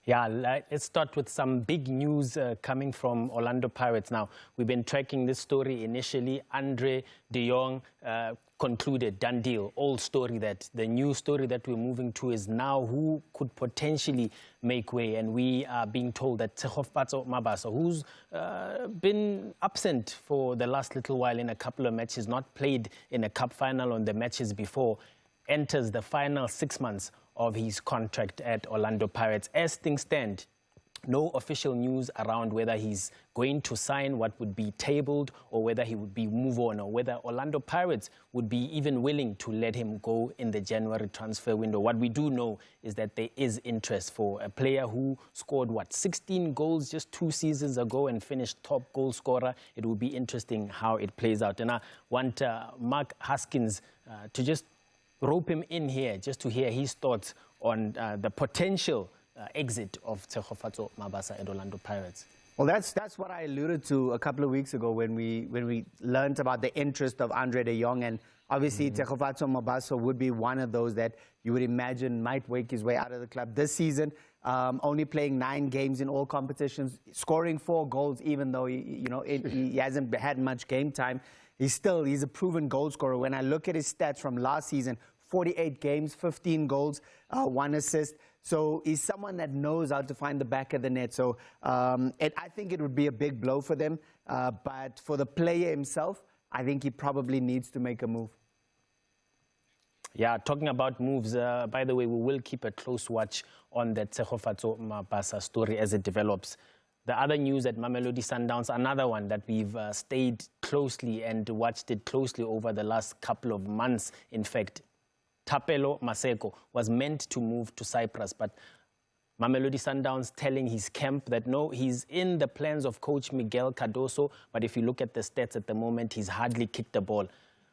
Yeah, let's start with some big news coming from Orlando Pirates. Now, we've been tracking this story initially. Andre de Jong concluded, done deal, old story. That the new story that we're moving to is now who could potentially make way. And we are being told that Tshegofatso Mabasa, who's been absent for the last little while in a couple of matches, not played in a cup final on the matches before, enters the final 6 months of his contract at Orlando Pirates. As things stand, no official news around whether he's going to sign what would be tabled or whether he would be move on or whether Orlando Pirates would be even willing to let him go in the January transfer window. What we do know is that there is interest for a player who scored, 16 goals just 2 seasons ago and finished top goal scorer. It will be interesting how it plays out. And I want Mark Haskins to just rope him in here just to hear his thoughts on the potential exit of Tshegofatso Mabasa at Orlando Pirates. Well, that's what I alluded to a couple of weeks ago when we learned about the interest of Andre de Jong, and obviously Tshegofatso Mabasa would be one of those that you would imagine might wake his way out of the club this season. Only playing 9 games in all competitions, scoring 4 goals, even though he hasn't had much game time. He's a proven goal scorer. When I look at his stats from last season, 48 games, 15 goals, 1 assist. So he's someone that knows how to find the back of the net. So I think it would be a big blow for them. But for the player himself, I think he probably needs to make a move. Yeah, talking about moves, by the way, we will keep a close watch on the Tshegofatso Mabasa story as it develops. The other news at Mamelodi Sundowns, another one that we've stayed closely and watched it closely over the last couple of months. In fact, Thapelo Maseko was meant to move to Cyprus, but Mamelodi Sundowns telling his camp that no, he's in the plans of coach Miguel Cardoso, but if you look at the stats at the moment, he's hardly kicked the ball.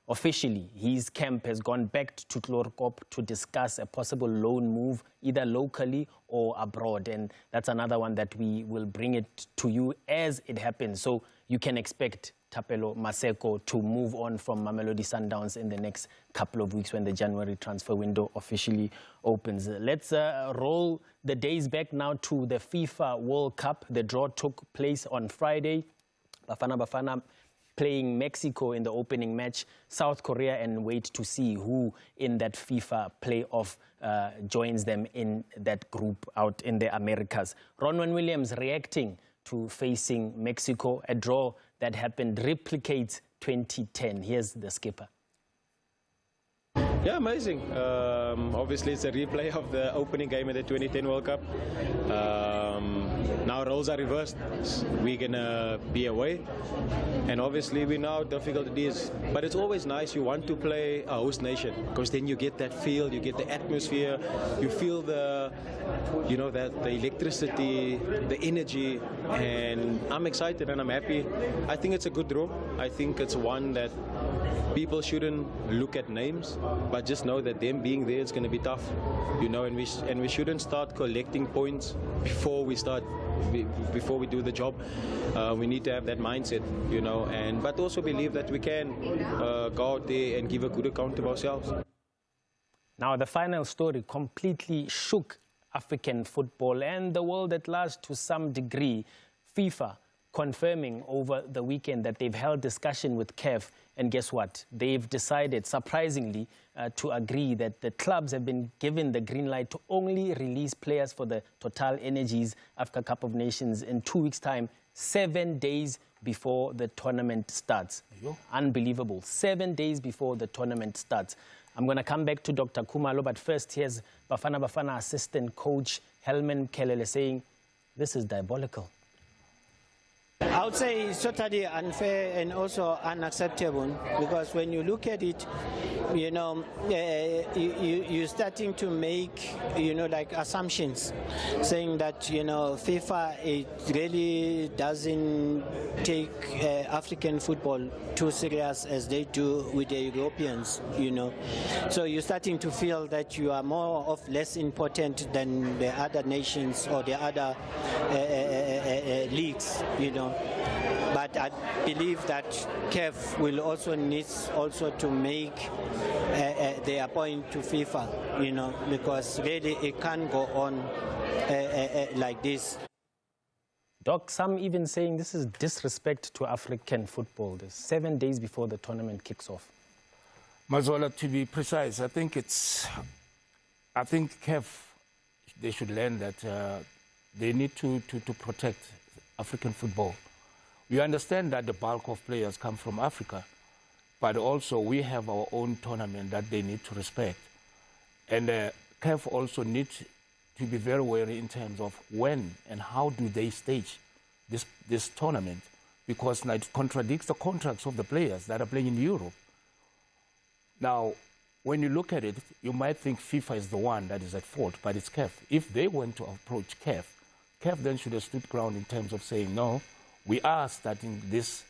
Officially, his camp has gone back to Tlorkop to discuss a possible loan move, either locally or abroad. And that's another one that we will bring it to you as it happens. So you can expect Thapelo Maseko to move on from Mamelodi Sundowns in the next couple of weeks when the January transfer window officially opens. Let's roll the days back now to the FIFA World Cup. The draw took place on Friday. Bafana playing Mexico in the opening match, South Korea, and wait to see who in that FIFA playoff joins them in that group out in the Americas. Ronwen Williams reacting to facing Mexico, a draw that happened replicates 2010. Here's the skipper. Yeah, amazing. Obviously, it's a replay of the opening game of the 2010 World Cup. Now roles are reversed. We're going to be away. And obviously, we know how difficult it is. But it's always nice. You want to play a host nation because then you get that feel, you get the atmosphere, you feel the, the electricity, the energy. And I'm excited and I'm happy. I think it's a good draw. I think it's one that people shouldn't look at names, but just know that them being there is going to be tough, and we shouldn't start collecting points before we do the job. We need to have that mindset, but also believe that we can go out there and give a good account of ourselves. Now, the final story completely shook African football and the world at large to some degree. FIFA confirming over the weekend that they've held discussion with CAF, and guess what? They've decided, surprisingly, to agree that the clubs have been given the green light to only release players for the Total Energies Africa Cup of Nations in 2 weeks' time, 7 days before the tournament starts. Unbelievable. 7 days before the tournament starts. I'm going to come back to Dr. Khumalo, but first here's Bafana assistant coach Helman Kelele saying, this is diabolical. I would say it's totally unfair and also unacceptable, because when you look at it, you're starting to make, like assumptions, saying that, FIFA, it really doesn't take African football too serious as they do with the Europeans, So you're starting to feel that you are more or less important than the other nations or the other leagues, But I believe that CAF will also need to make their point to FIFA, you know, because really it can't go on like this. Doc, some even saying this is disrespect to African football. This 7 days before the tournament kicks off. Mazola, to be precise, I think CAF, they should learn that they need to protect African football. We understand that the bulk of players come from Africa, but also we have our own tournament that they need to respect. And CAF also needs to be very wary in terms of when and how do they stage this tournament, because it contradicts the contracts of the players that are playing in Europe. Now, when you look at it, you might think FIFA is the one that is at fault, but it's CAF. If they went to approach CAF then should have stood ground in terms of saying, no, we are starting this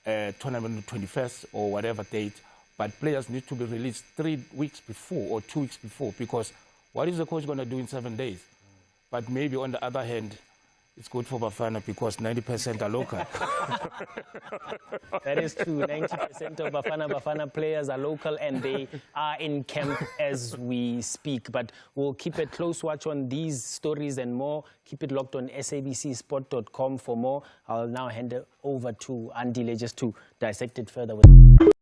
tournament on the 21st or whatever date, but players need to be released 3 weeks before or 2 weeks before, because what is the coach going to do in 7 days? But maybe on the other hand, it's good for Bafana because 90% are local. That is true. 90% of Bafana players are local and they are in camp as we speak. But we'll keep a close watch on these stories and more. Keep it locked on sabcsport.com for more. I'll now hand it over to Andile just to dissect it further with